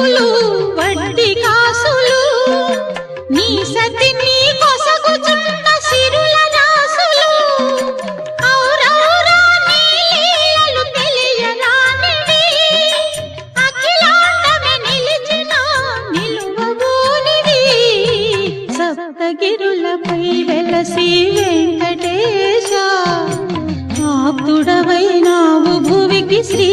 కాసులు వడ్డీ కాసులు నీ సతి నీ కొసగుచున్న సిరుల రాసులు ఔరౌరా నీ లీలలు తెలియరానివి అఖిలాండమే నిలిచిన నిలువబోనివి సప్తగిరులపై వెలసి వెంకటేశ ఆప్తుడవైనావు భువికి శ్రీ